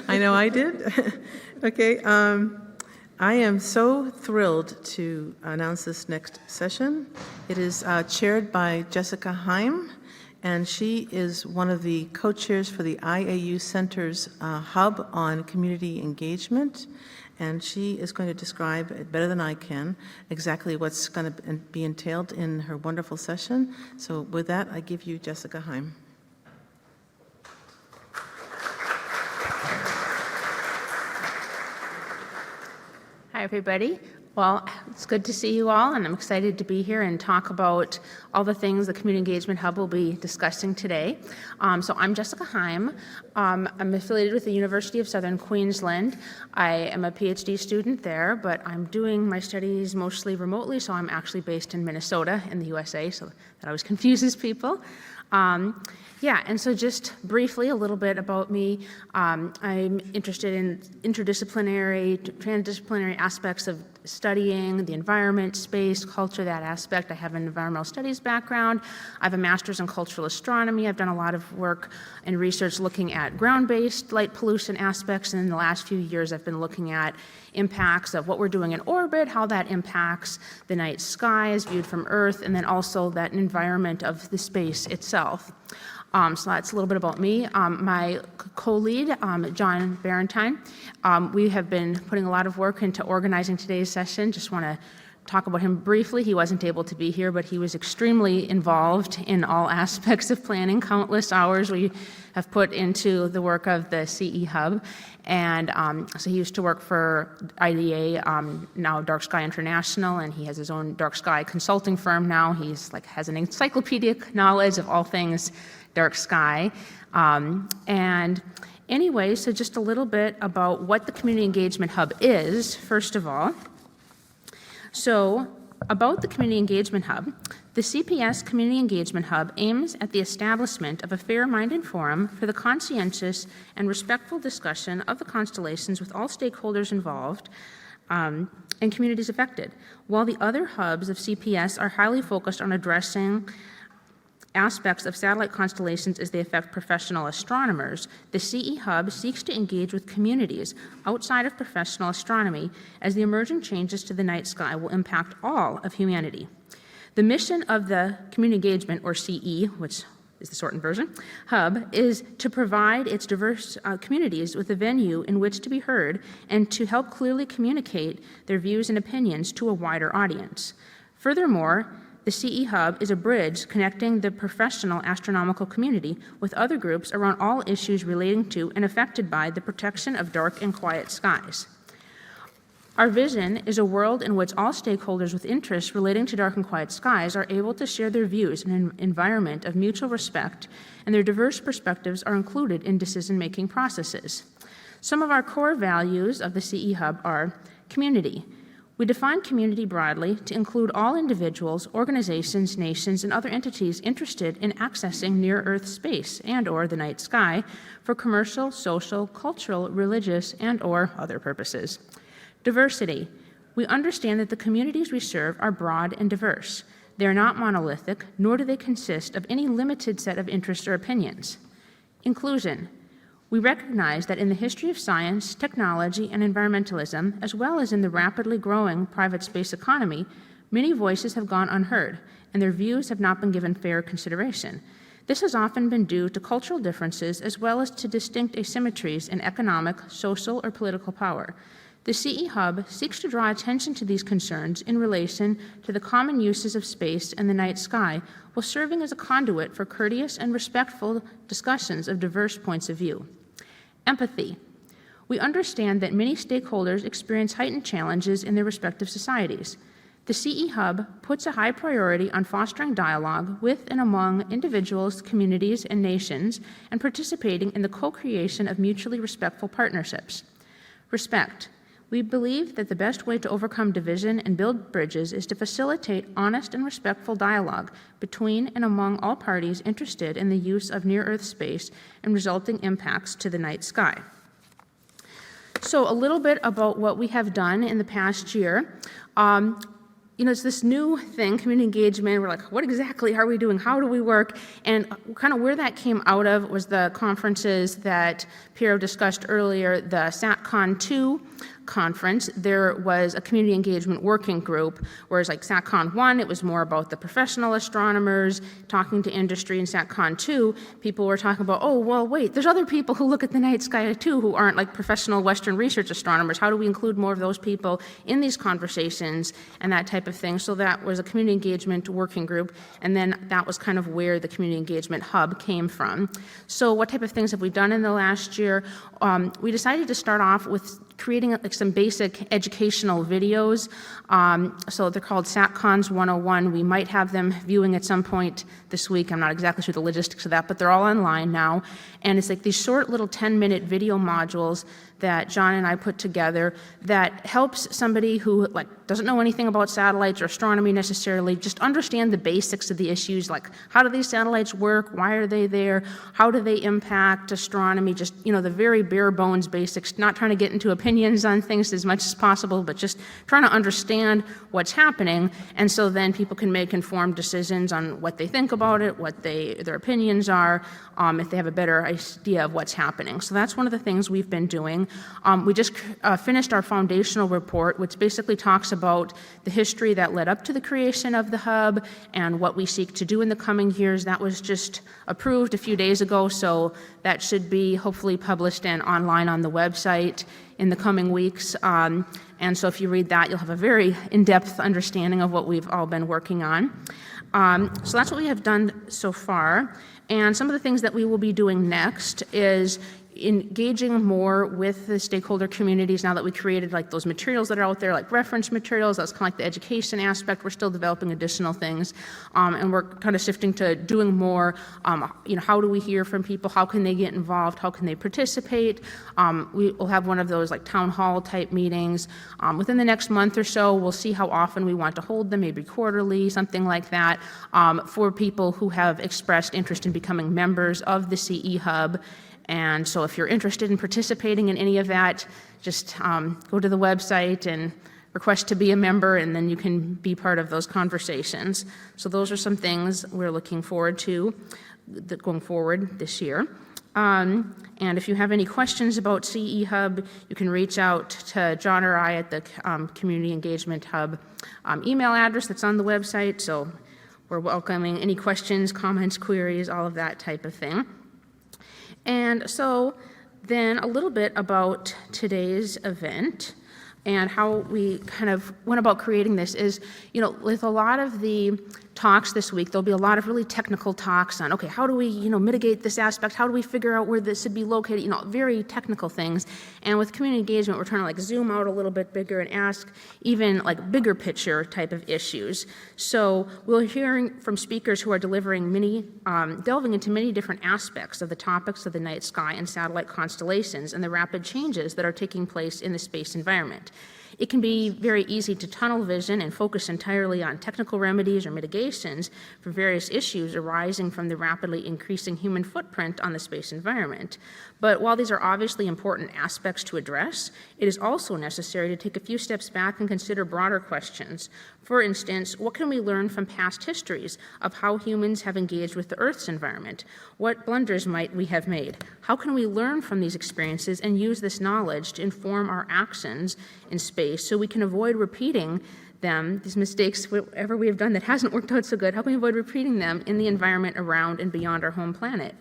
I know I did. Okay. I am so thrilled to announce this next session. It is chaired by Jessica Heim, and she is one of the co-chairs for the IAUS Center's hub on community engagement. And she is going to describe it better than I can exactly what's going to be entailed in her wonderful session. So with that, I give you Jessica Heim. Hi, everybody. Well, it's good to see you all, and I'm excited to be here and talk about all the things the Community Engagement Hub will be discussing today. So I'm Jessica Heim. I'm affiliated with the University of Southern Queensland. I am a PhD student there, but I'm doing my studies mostly remotely, so I'm actually based in Minnesota in the USA, so that always confuses people. And so just briefly a little bit about me. I'm interested in interdisciplinary, transdisciplinary aspects of studying the environment, space, culture, that aspect. I have an environmental studies background. I have a master's in cultural astronomy. I've done a lot of work and research looking at ground-based light pollution aspects, and in the last few years I've been looking at impacts of what we're doing in orbit, how that impacts the night sky as viewed from Earth, and then also that environment of the space itself. So that's a little bit about me. My co-lead, John Barentine, we have been putting a lot of work into organizing today's session. Just want to talk about him briefly. He wasn't able to be here, but he was extremely involved in all aspects of planning. Countless hours we have put into the work of the CE Hub. And so he used to work for IDA, now Dark Sky International, and he has his own dark sky consulting firm now. He's has an encyclopedic knowledge of all things dark sky. And anyway, so just a little bit about what the Community Engagement Hub is, first of all. So about the Community Engagement Hub, the CPS Community Engagement Hub aims at the establishment of a fair-minded forum for the conscientious and respectful discussion of the constellations with all stakeholders involved and communities affected, while the other hubs of CPS are highly focused on addressing aspects of satellite constellations as they affect professional astronomers. The CE Hub seeks to engage with communities outside of professional astronomy as the emerging changes to the night sky will impact all of humanity. The mission of the Community Engagement, or CE, which is the shortened version, Hub, is to provide its diverse communities with a venue in which to be heard and to help clearly communicate their views and opinions to a wider audience. Furthermore, the CE Hub is a bridge connecting the professional astronomical community with other groups around all issues relating to and affected by the protection of dark and quiet skies. Our vision is a world in which all stakeholders with interests relating to dark and quiet skies are able to share their views in an environment of mutual respect, and their diverse perspectives are included in decision-making processes. Some of our core values of the CE Hub are community. We define community broadly to include all individuals, organizations, nations, and other entities interested in accessing near-Earth space and/or the night sky for commercial, social, cultural, religious, and/or other purposes. Diversity. We understand that the communities we serve are broad and diverse. They are not monolithic, nor do they consist of any limited set of interests or opinions. Inclusion. We recognize that in the history of science, technology, and environmentalism, as well as in the rapidly growing private space economy, many voices have gone unheard, and their views have not been given fair consideration. This has often been due to cultural differences as well as to distinct asymmetries in economic, social, or political power. The CE Hub seeks to draw attention to these concerns in relation to the common uses of space and the night sky, while serving as a conduit for courteous and respectful discussions of diverse points of view. Empathy. We understand that many stakeholders experience heightened challenges in their respective societies. The CE Hub puts a high priority on fostering dialogue with and among individuals, communities, and nations, and participating in the co-creation of mutually respectful partnerships. Respect. We believe that the best way to overcome division and build bridges is to facilitate honest and respectful dialogue between and among all parties interested in the use of near-Earth space and resulting impacts to the night sky. So a little bit about what we have done in the past year. it's this new thing, community engagement. We're like, what exactly are we doing? How do we work? And kind of where that came out of was the conferences that Piero discussed earlier, the SatCon 2 conference. There was a community engagement working group, whereas like SatCon 1, it was more about the professional astronomers talking to industry, and SatCon 2, people were talking about, oh, well, wait, there's other people who look at the night sky too who aren't like professional Western research astronomers. How do we include more of those people in these conversations and that type of thing? So that was a community engagement working group, and then that was kind of where the community engagement hub came from. So what type of things have we done in the last year? We decided to start off with creating like some basic educational videos. So they're called SatCons 101. We might have them viewing at some point this week. I'm not exactly sure the logistics of that, but they're all online now. And it's like these short little 10-minute video modules that John and I put together that helps somebody who like doesn't know anything about satellites or astronomy necessarily just understand the basics of the issues, like how do these satellites work, why are they there, how do they impact astronomy, just the very bare bones basics, not trying to get into opinions on things as much as possible, but just trying to understand what's happening, and so then people can make informed decisions on what they think about it, what their opinions are, if they have a better idea of what's happening. So that's one of the things we've been doing. We just finished our foundational report, which basically talks about the history that led up to the creation of the hub and what we seek to do in the coming years. That was just approved a few days ago, so that should be hopefully published and online on the website in the coming weeks. And so if you read that, you'll have a very in-depth understanding of what we've all been working on. So that's what we have done so far. And some of the things that we will be doing next is engaging more with the stakeholder communities now that we created like those materials that are out there, like reference materials. That's kind of like the education aspect. We're still developing additional things, and we're kind of shifting to doing more, how do we hear from people? How can they get involved? How can they participate? We will have one of those like town hall type meetings within the next month or so. We'll see how often we want to hold them, maybe quarterly, something like that, for people who have expressed interest in becoming members of the CE Hub. And so if you're interested in participating in any of that, just go to the website and request to be a member, and then you can be part of those conversations. So those are some things we're looking forward to going forward this year. And if you have any questions about CE Hub, you can reach out to John or I at the Community Engagement Hub email address that's on the website. So we're welcoming any questions, comments, queries, all of that type of thing. And so then a little bit about today's event and how we kind of went about creating this is, with a lot of the talks this week, there'll be a lot of really technical talks on, okay, how do we, mitigate this aspect? How do we figure out where this should be located? Very technical things. And with community engagement, we're trying to like zoom out a little bit bigger and ask even like bigger picture type of issues. So we're hearing from speakers who are delivering delving into many different aspects of the topics of the night sky and satellite constellations and the rapid changes that are taking place in the space environment. It can be very easy to tunnel vision and focus entirely on technical remedies or mitigations for various issues arising from the rapidly increasing human footprint on the space environment. But while these are obviously important aspects to address, it is also necessary to take a few steps back and consider broader questions. For instance, what can we learn from past histories of how humans have engaged with the Earth's environment? What blunders might we have made? How can we learn from these experiences and use this knowledge to inform our actions in space so we can avoid repeating these mistakes, whatever we have done that hasn't worked out so good, how can we avoid repeating them in the environment around and beyond our home planet?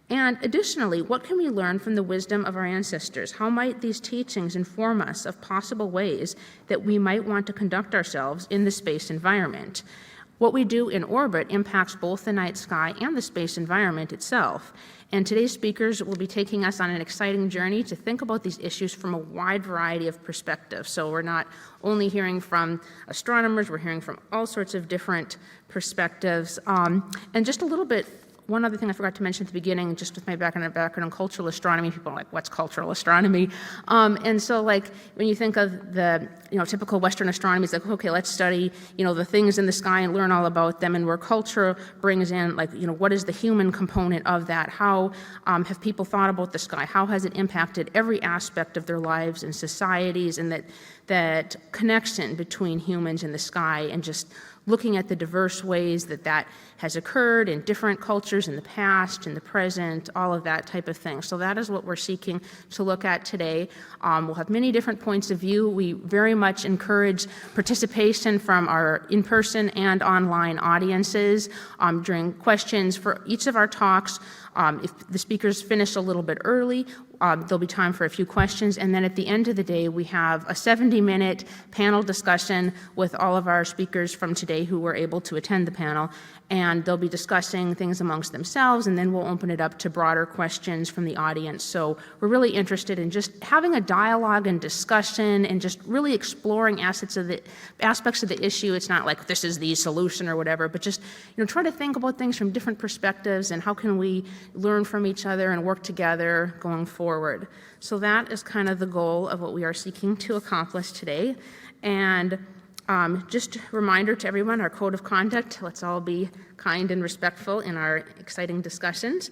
And additionally, what can we learn from the wisdom of our ancestors? How might these teachings inform us of possible ways that we might want to conduct ourselves in the space environment? What we do in orbit impacts both the night sky and the space environment itself. And today's speakers will be taking us on an exciting journey to think about these issues from a wide variety of perspectives. So we're not only hearing from astronomers, we're hearing from all sorts of different perspectives. And just a little bit one other thing I forgot to mention at the beginning, just with my background in cultural astronomy, people are like, what's cultural astronomy? And so like when you think of the, typical Western astronomy, it's like, okay, let's study, the things in the sky and learn all about them. And where culture brings in like, what is the human component of that? How have people thought about the sky? How has it impacted every aspect of their lives and societies, and that connection between humans and the sky, and just looking at the diverse ways that has occurred in different cultures in the past, in the present, all of that type of thing. So that is what we're seeking to look at today. We'll have many different points of view. We very much encourage participation from our in-person and online audiences during questions for each of our talks. If the speakers finish a little bit early, there'll be time for a few questions, and then at the end of the day, we have a 70-minute panel discussion with all of our speakers from today who were able to attend the panel, and they'll be discussing things amongst themselves, and then we'll open it up to broader questions from the audience. So we're really interested in just having a dialogue and discussion and just really exploring aspects of the issue. It's not like this is the solution or whatever, but just try to think about things from different perspectives and how can we learn from each other and work together going forward. So that is kind of the goal of what we are seeking to accomplish today. And just a reminder to everyone, our code of conduct, let's all be kind and respectful in our exciting discussions.